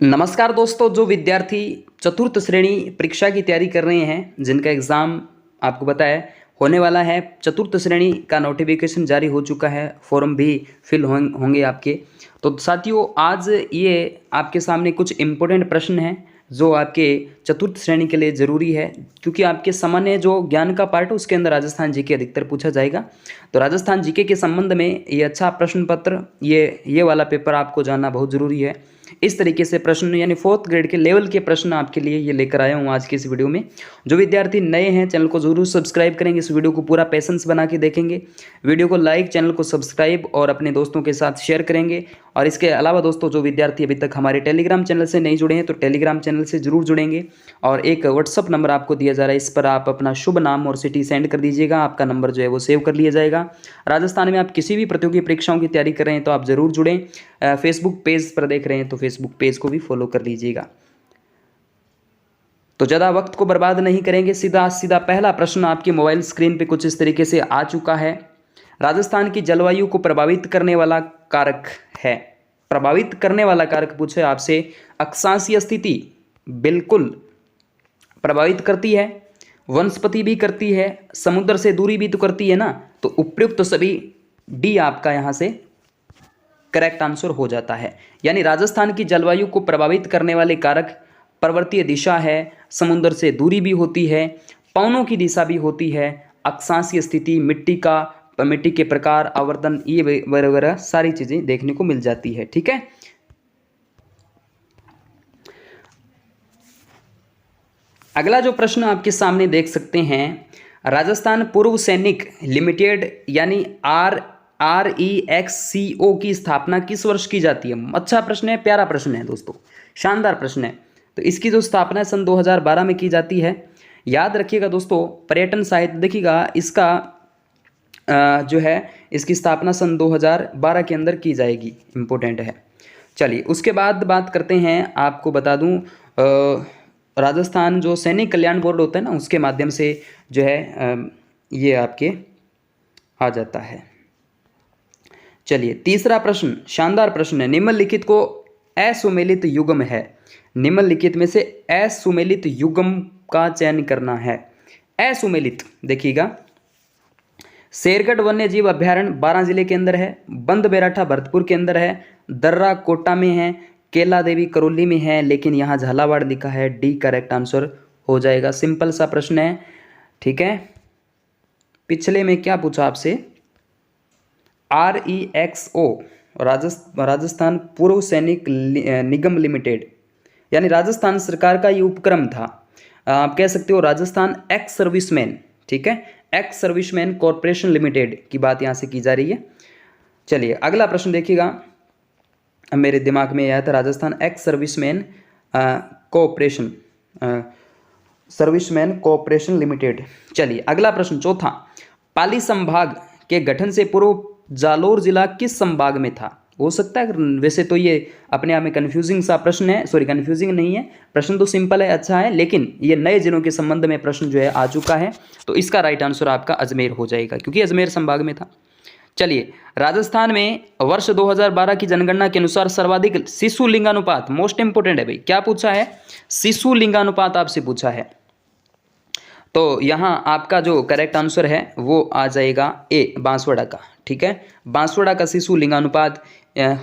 नमस्कार दोस्तों, जो विद्यार्थी चतुर्थ श्रेणी परीक्षा की तैयारी कर रहे हैं, जिनका एग्ज़ाम आपको पता है होने वाला है, चतुर्थ श्रेणी का नोटिफिकेशन जारी हो चुका है, फॉर्म भी फिल होंगे आपके। तो साथियों, आज ये आपके सामने कुछ इम्पोर्टेंट प्रश्न हैं जो आपके चतुर्थ श्रेणी के लिए ज़रूरी है, क्योंकि आपके सामान्य जो ज्ञान का पार्ट है उसके अंदर राजस्थान जीके अधिकतर पूछा जाएगा। तो राजस्थान जीके के संबंध में ये अच्छा प्रश्न पत्र, ये वाला पेपर आपको जानना बहुत ज़रूरी है। इस तरीके से प्रश्न यानी 4th ग्रेड के लेवल के प्रश्न आपके लिए ये लेकर आया हूँ आज की इस वीडियो में। जो विद्यार्थी नए हैं, चैनल को जरूर सब्सक्राइब करेंगे, इस वीडियो को पूरा पेशेंस बना के देखेंगे, वीडियो को लाइक, चैनल को सब्सक्राइब और अपने दोस्तों के साथ शेयर करेंगे। और इसके अलावा दोस्तों, जो विद्यार्थी अभी तक हमारे टेलीग्राम चैनल से नहीं जुड़े हैं तो टेलीग्राम चैनल से जरूर जुड़ेंगे। और एक व्हाट्सअप नंबर आपको दिया जा रहा है, इस पर आप अपना शुभ नाम और सिटी सेंड कर दीजिएगा, आपका नंबर जो है वो सेव कर लिया जाएगा। राजस्थान में आप किसी भी प्रतियोगी परीक्षाओं की तैयारी कर रहे हैं तो आप जरूर जुड़ें। फेसबुक पेज पर देख रहे हैं तो फेसबुक पेज को भी फॉलो कर लीजिएगा। तो ज़्यादा वक्त को बर्बाद नहीं करेंगे, सीधा सीधा पहला प्रश्न आपकी मोबाइल स्क्रीन पे कुछ इस तरीके से आ चुका है। राजस्थान की जलवायु को प्रभावित करने वाला कारक है, प्रभावित करने वाला कारक पूछे आपसे। अक्षांशीय स्थिति बिल्कुल प्रभावित करती है, वनस्पति भी करती है, समुद्र से दूरी भी तो करती है ना। तो उपयुक्त तो सभी डी आपका यहाँ से करेक्ट आंसर हो जाता है। यानी राजस्थान की जलवायु को प्रभावित करने वाले कारक पर्वतीय दिशा है, समुद्र से दूरी भी होती है, पवनों की दिशा भी होती है, अक्षांशीय स्थिति, मिट्टी के प्रकार, आवर्तन, ये वगैरह सारी चीज़ें देखने को मिल जाती है। ठीक है, अगला जो प्रश्न आपके सामने देख सकते हैं, राजस्थान पूर्व सैनिक लिमिटेड यानी REXCO की स्थापना किस वर्ष की जाती है? अच्छा प्रश्न है, प्यारा प्रश्न है दोस्तों, शानदार प्रश्न है। तो इसकी जो स्थापना है सन 2012 में की जाती है। याद रखिएगा दोस्तों, पर्यटन साहित्य देखिएगा, इसका जो है इसकी स्थापना सन 2012 के अंदर की जाएगी, इम्पोर्टेंट है। चलिए उसके बाद बात करते हैं, आपको बता दूं राजस्थान जो सैनिक कल्याण बोर्ड होता है ना, उसके माध्यम से जो है ये आपके आ जाता है। चलिए तीसरा प्रश्न, शानदार प्रश्न है। निम्नलिखित को असुमेलित युग्म है, निम्नलिखित में से असुमेलित युग्म का चयन करना है। असुमेलित देखिएगा, शेरगढ़ वन्य जीव अभ्यारण्य 12 जिले के अंदर है, बंद बेराठा भरतपुर के अंदर है, दर्रा कोटा में है, केला देवी करौली में है, लेकिन यहाँ झालावाड़ लिखा है। डी करेक्ट आंसर हो जाएगा। सिंपल सा प्रश्न है, ठीक है। पिछले में क्या पूछा आपसे? REXO राजस्थान पूर्व सैनिक निगम लिमिटेड, यानी राजस्थान सरकार का ये उपक्रम था। आप कह सकते हो राजस्थान एक्स सर्विसमैन, ठीक है, एक्स सर्विसमैन कॉरपोरेशन लिमिटेड की बात यहाँ से की जा रही है। चलिए अगला प्रश्न देखिएगा, मेरे दिमाग में आया था Rajasthan ex serviceman corporation limited. चलिए अगला प्रश्न चौथा, पाली संभाग के गठन से पूर्व जालोर जिला किस संभाग में था? हो सकता है, वैसे तो ये अपने आप में कंफ्यूजिंग सा प्रश्न है, सॉरी कंफ्यूजिंग नहीं है, प्रश्न तो सिंपल है, अच्छा है, लेकिन ये नए जिलों के संबंध में प्रश्न जो है आ चुका है। तो इसका राइट आंसर आपका अजमेर हो जाएगा, क्योंकि अजमेर संभाग में था। चलिए राजस्थान में वर्ष 2012 की जनगणना के अनुसार सर्वाधिक शिशु लिंगानुपात, मोस्ट इंपोर्टेंट है भाई, क्या पूछा है? शिशु लिंगानुपात आपसे पूछा है। तो यहाँ आपका जो करेक्ट आंसर है वो आ जाएगा ए, बांसवाड़ा का। ठीक है, बांसवाड़ा का शिशु लिंगानुपात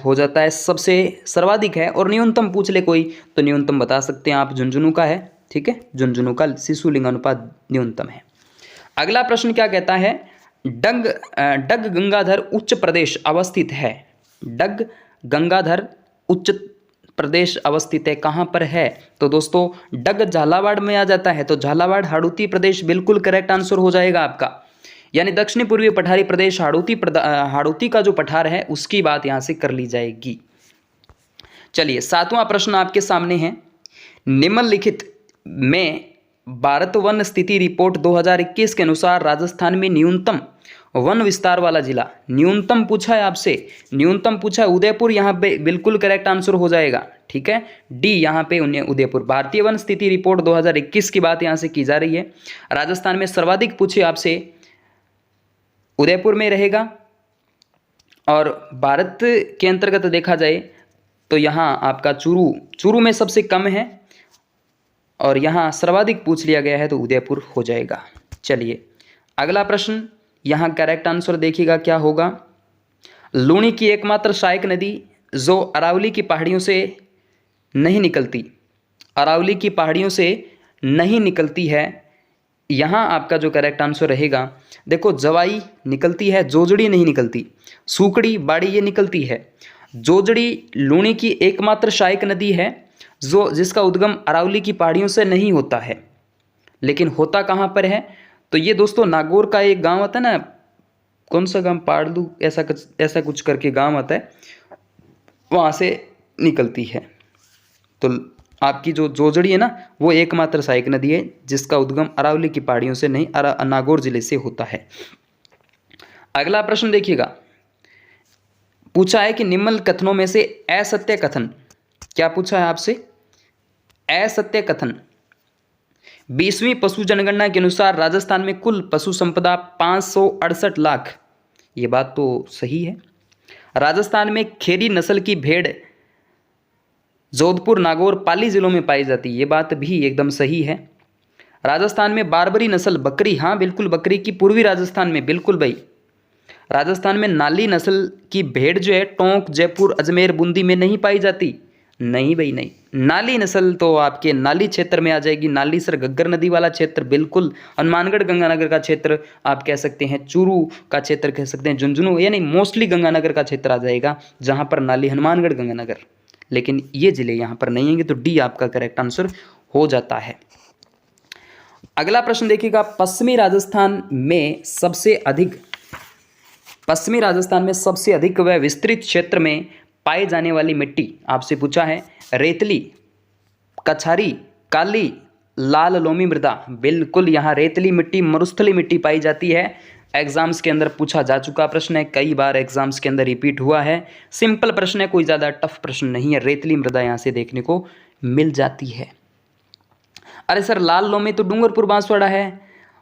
हो जाता है, सबसे सर्वाधिक है। और न्यूनतम पूछ ले कोई तो न्यूनतम बता सकते हैं आप, झुंझुनू का है। ठीक है, झुंझुनू का शिशु लिंगानुपात न्यूनतम है। अगला प्रश्न क्या कहता है? डग गंगाधर उच्च प्रदेश अवस्थित है। डग गंगाधर उच्च प्रदेश अवस्थित है, कहाँ पर है? तो दोस्तों डग झालावाड़ में आ जाता है, तो झालावाड़ हाड़ौती प्रदेश बिल्कुल करेक्ट आंसर हो जाएगा आपका। यानी दक्षिणी पूर्वी पठारी प्रदेश हाड़ौती का जो पठार है उसकी बात यहाँ से कर ली जाएगी। चलिए सातवां प्रश्न आपके सामने है, निम्नलिखित में भारत वन स्थिति रिपोर्ट 2021 के अनुसार राजस्थान में न्यूनतम वन विस्तार वाला जिला, न्यूनतम पूछा है आपसे, न्यूनतम पूछा है उदयपुर, यहाँ पे बिल्कुल करेक्ट आंसर हो जाएगा। ठीक है, डी यहाँ पे उदयपुर। भारतीय वन स्थिति रिपोर्ट 2021 की बात यहाँ से की जा रही है। राजस्थान में सर्वाधिक पूछे आपसे उदयपुर में रहेगा। और भारत के अंतर्गत देखा जाए तो यहाँ आपका चूरू में सबसे कम है और यहाँ सर्वाधिक पूछ लिया गया है तो उदयपुर हो जाएगा। चलिए अगला प्रश्न, यहाँ करेक्ट आंसर देखिएगा क्या होगा। लूणी की एकमात्र सहायक नदी जो अरावली की पहाड़ियों से नहीं निकलती, अरावली की पहाड़ियों से नहीं निकलती है, यहाँ आपका जो करेक्ट आंसर रहेगा, देखो जवाई निकलती है, जोजड़ी नहीं निकलती, सूकड़ी बाड़ी ये निकलती है। जोजड़ी लूणी की एकमात्र सहायक नदी है जो जिसका उद्गम अरावली की पहाड़ियों से नहीं होता है, लेकिन होता कहाँ पर है, तो ये दोस्तों नागौर का एक गांव आता है ना, कौन सा गांव, पाड़लू ऐसा कुछ करके गांव आता है, वहाँ से निकलती है। तो आपकी जो जोजड़ी है ना वो एकमात्र सहायक नदी है जिसका उद्गम अरावली की पहाड़ियों से नहीं नागौर जिले से होता है। अगला प्रश्न देखिएगा, पूछा है कि निम्न कथनों में से असत्य कथन, क्या पूछा है आपसे, असत्य कथन। 20वीं पशु जनगणना के अनुसार राजस्थान में कुल पशु संपदा 568 लाख, ये बात तो सही है। राजस्थान में खेरी नस्ल की भेड़ जोधपुर, नागौर, पाली जिलों में पाई जाती है, ये बात भी एकदम सही है। राजस्थान में बारबरी नस्ल बकरी, हाँ बिल्कुल बकरी की पूर्वी राजस्थान में, बिल्कुल भाई। राजस्थान में नाली नस्ल की भेड़ जो है टोंक, जयपुर, अजमेर, बूंदी में नहीं पाई जाती, नहीं भाई नहीं। नाली नस्ल तो आपके नाली क्षेत्र में आ जाएगी, नाली सर घग्गर नदी वाला क्षेत्र, बिल्कुल। हनुमानगढ़ गंगानगर का क्षेत्र आप कह सकते हैं, चूरू का क्षेत्र कह सकते हैं, झुंझुनू, यानी मोस्टली गंगानगर का क्षेत्र आ जाएगा जहाँ पर नाली हनुमानगढ़ गंगानगर, लेकिन ये जिले यहाँ पर नहीं होंगे, तो डी आपका करेक्ट आंसर हो जाता है। अगला प्रश्न देखिएगा, पश्चिमी राजस्थान में सबसे अधिक व विस्तृत क्षेत्र में पाए जाने वाली मिट्टी आपसे पूछा है, रेतली, कछारी, काली, लाल लोमी मृदा, बिल्कुल यहाँ रेतली मिट्टी, मरुस्थली मिट्टी पाई जाती है। एग्जाम्स के अंदर पूछा जा चुका प्रश्न है, कई बार एग्जाम्स के अंदर रिपीट हुआ है, सिंपल प्रश्न है, कोई ज़्यादा टफ प्रश्न नहीं है। रेतली मृदा यहाँ से देखने को मिल जाती है। अरे सर लाल लोमी तो डूंगरपुर बांसवाड़ा है,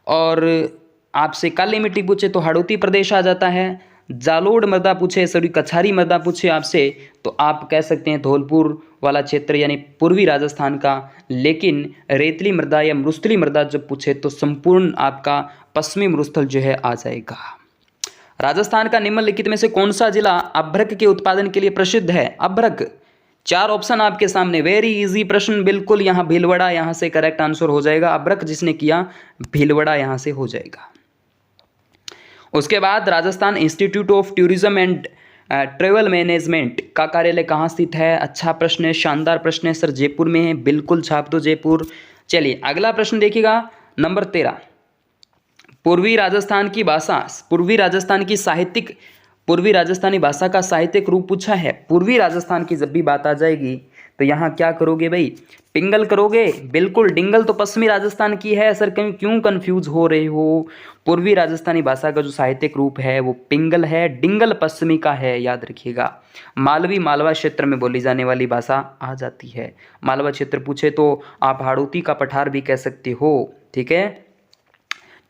और आपसे काली मिट्टी पूछे तो हाड़ौती प्रदेश आ जाता है। जालोड़ मृदा पूछे, सॉरी कछारी मृदा पूछे आपसे तो आप कह सकते हैं धौलपुर वाला क्षेत्र यानी पूर्वी राजस्थान का, लेकिन रेतली मृदा या मरुस्थली मृदा जब पूछे तो संपूर्ण आपका पश्चिमी मरुस्थल जो है आ जाएगा। राजस्थान का निम्नलिखित में से कौन सा जिला अभ्रक के उत्पादन के लिए प्रसिद्ध है, अभ्रक, 4 ऑप्शन आपके सामने, वेरी इजी प्रश्न, बिल्कुल यहाँ भीलवाड़ा यहाँ से करेक्ट आंसर हो जाएगा। अभ्रक जिसने किया भीलवाड़ा यहाँ से हो जाएगा। उसके बाद Rajasthan institute of tourism and travel management का कार्यालय कहाँ स्थित है, अच्छा प्रश्न है, शानदार प्रश्न है सर, जयपुर में है, बिल्कुल छाप दो जयपुर। चलिए अगला प्रश्न देखिएगा, नंबर 13, पूर्वी राजस्थान की भाषा, पूर्वी राजस्थानी भाषा का साहित्यिक रूप पूछा है। पूर्वी राजस्थान की जब भी बात आ जाएगी तो यहाँ क्या करोगे भाई, पिंगल करोगे, बिल्कुल। डिंगल तो पश्चिमी राजस्थान की है सर, क्यों कंफ्यूज हो रहे हो। पूर्वी राजस्थानी भाषा का जो साहित्यिक रूप है वो पिंगल है, डिंगल पश्चिमी का है, याद रखिएगा। मालवी, मालवा क्षेत्र में बोली जाने वाली भाषा आ जाती है। मालवा क्षेत्र पूछे तो आप हाड़ौती का पठार भी कह सकते हो, ठीक है।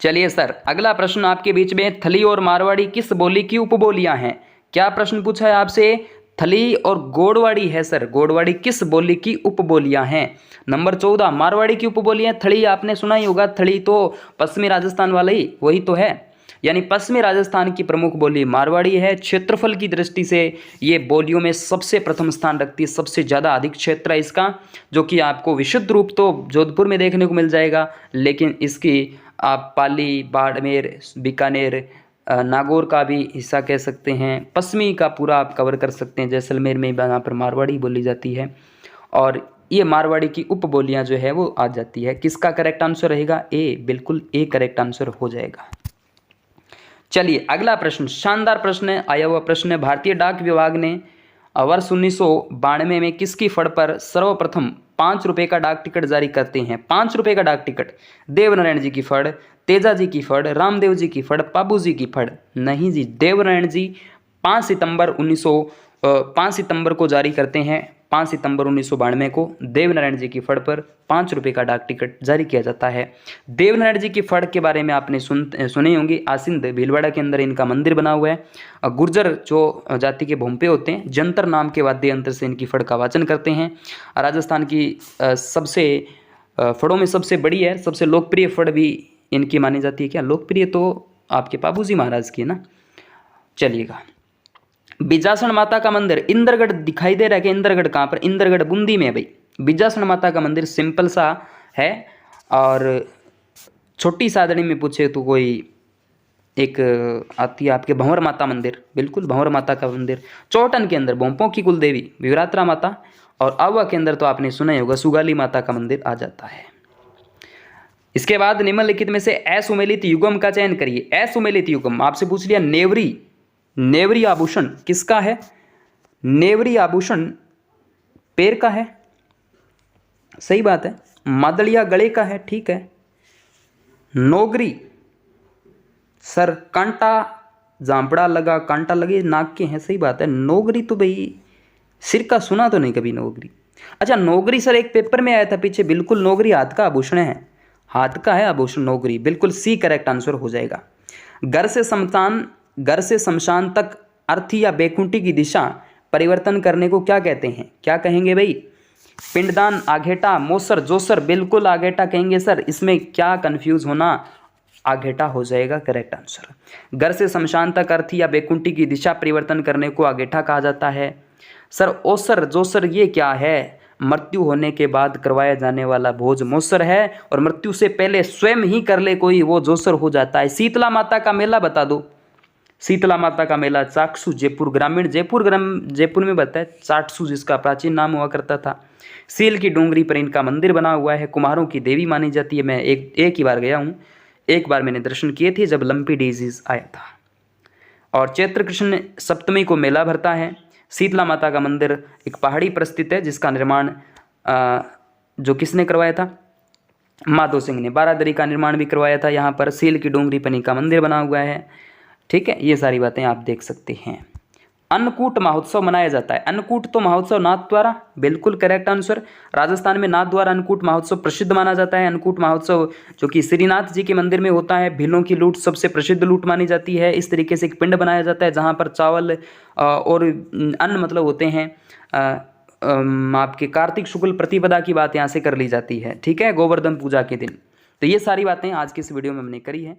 चलिए सर अगला प्रश्न आपके बीच में, थली और मारवाड़ी किस बोली की उपबोलियां हैं, क्या प्रश्न पूछा है आपसे, थली और गोड़वाड़ी है सर, गोड़वाड़ी किस बोली की उपबोलियां हैं। नंबर 14, मारवाड़ी की उपबोलियां, थली आपने सुना ही होगा, थली तो पश्चिमी राजस्थान वाला ही वही तो है, यानी पश्चिमी राजस्थान की प्रमुख बोली मारवाड़ी है। क्षेत्रफल की दृष्टि से ये बोलियों में सबसे प्रथम स्थान रखती है, सबसे ज़्यादा अधिक क्षेत्र है इसका, जो कि आपको विशुद्ध रूप तो जोधपुर में देखने को मिल जाएगा, लेकिन इसकी आप पाली, बाड़मेर, बीकानेर, नागौर का भी हिस्सा कह सकते हैं, पश्चिमी का पूरा आप कवर कर सकते हैं, जैसलमेर में यहाँ पर मारवाड़ी बोली जाती है, और ये मारवाड़ी की उपबोलियाँ जो है वो आ जाती है। किसका करेक्ट आंसर रहेगा, ए, बिल्कुल ए करेक्ट आंसर हो जाएगा। चलिए अगला प्रश्न, शानदार प्रश्न है, आया हुआ प्रश्न है, भारतीय डाक विभाग ने वर्ष 1992 में किसकी फड़ पर सर्वप्रथम 5 रुपये का डाक टिकट जारी करते हैं। 5 रुपये का डाक टिकट, देवनारायण जी की फड़, तेजा जी की फड़, रामदेव जी की फड़, बाबू जी की फड़, नहीं जी, देवनारायण जी 5 सितंबर को जारी करते हैं 5 सितंबर 1992 को देवनारायण जी की फड़ पर 5 रुपये का डाक टिकट जारी किया जाता है। देवनारायण जी की फड़ के बारे में आपने सुनी होंगी। आसिंद भीलवाड़ा के अंदर इनका मंदिर बना हुआ है। गुर्जर जो जाति के भोंपे होते हैं, जंतर नाम के वाद्य यंत्र से इनकी फड़ का वाचन करते हैं। राजस्थान की सबसे फड़ों में सबसे बड़ी है, सबसे लोकप्रिय फड़ भी इनकी मानी जाती है। क्या लोकप्रिय? तो आपके बाबूजी महाराज की है ना। चलिएगा, बिजासन माता का मंदिर इंद्रगढ़ दिखाई दे रहा है कि इंद्रगढ़ कहाँ पर? इंद्रगढ़ बूंदी में है भाई। बिजासन माता का मंदिर सिंपल सा है, और छोटी सादड़ी में पूछे तो कोई एक आती है आपके भंवर माता मंदिर, बिल्कुल भंवर माता का मंदिर। चौटन के अंदर भोंपों की कुल देवी विवरात्रा माता, और आवा के अंदर तो आपने सुना ही होगा सुगाली माता का मंदिर आ जाता है। इसके बाद निम्नलिखित में से असुमेलित युगम का चयन करिए। असुमेलित युगम आपसे पूछ लिया। नेवरी आभूषण किसका है? नेवरी आभूषण पैर का है, सही बात है। मादलिया गले का है, ठीक है। नोगरी सर कांटा जांपड़ा लगा, कांटा लगे नाक के हैं, सही बात है। नोगरी तो भाई सिर का सुना तो नहीं कभी नोगरी। अच्छा नोगरी सर एक पेपर में आया था पीछे, बिल्कुल नोगरी हाथ का आभूषण है, हाथ का है आभूषण नोगरी, बिल्कुल सी करेक्ट आंसर हो जाएगा। घर से शमशान तक अर्थी या बैकुंठी की दिशा परिवर्तन करने को क्या कहते हैं? क्या कहेंगे भाई? पिंडदान, आघेटा, मोसर, जोसर, बिल्कुल आघेटा कहेंगे सर। इसमें क्या कंफ्यूज होना, आघेटा हो जाएगा करेक्ट आंसर। घर से शमशान तक अर्थी या बैकुंठी की दिशा परिवर्तन करने को आघेटा कहा जाता है। सर ओसर जोसर ये क्या है? मृत्यु होने के बाद करवाया जाने वाला भोज मोसर है, और मृत्यु से पहले स्वयं ही कर ले कोई वो जोसर हो जाता है। शीतला माता का मेला बता दो। शीतला माता का मेला चाकसू जयपुर ग्रामीण, जयपुर में बताया चाटसू जिसका प्राचीन नाम हुआ करता था। सील की डोंगरी पर इनका मंदिर बना हुआ है। कुम्हारों की देवी मानी जाती है। मैं एक ही बार गया हूँ, एक बार मैंने दर्शन किए थे जब लंपी डिजीज आया था। और चैत्र कृष्ण सप्तमी को मेला भरता है। शीतला माता का मंदिर एक पहाड़ी पर स्थित है, जिसका निर्माण जो किसने करवाया था? माधो सिंह ने। बारादरी का निर्माण भी करवाया था यहाँ पर। सील की डोंगरी पर इनका मंदिर बना हुआ है, ठीक है। ये सारी बातें आप देख सकते हैं। अन्नकूट महोत्सव मनाया जाता है। अन्नकूट तो महोत्सव नाथ द्वारा, बिल्कुल करेक्ट आंसर। राजस्थान में नाथ द्वारा अन्नकूट महोत्सव प्रसिद्ध माना जाता है। अन्नकूट महोत्सव जो कि श्रीनाथ जी के मंदिर में होता है। भीलों की लूट सबसे प्रसिद्ध लूट मानी जाती है। इस तरीके से एक पिंड बनाया जाता है जहाँ पर चावल और अन्न मतलब होते हैं। आपके कार्तिक शुक्ल प्रतिपदा की बात यहाँ से कर ली जाती है, ठीक है, गोवर्धन पूजा के दिन। तो ये सारी बातें आज की इस वीडियो में हमने करी है।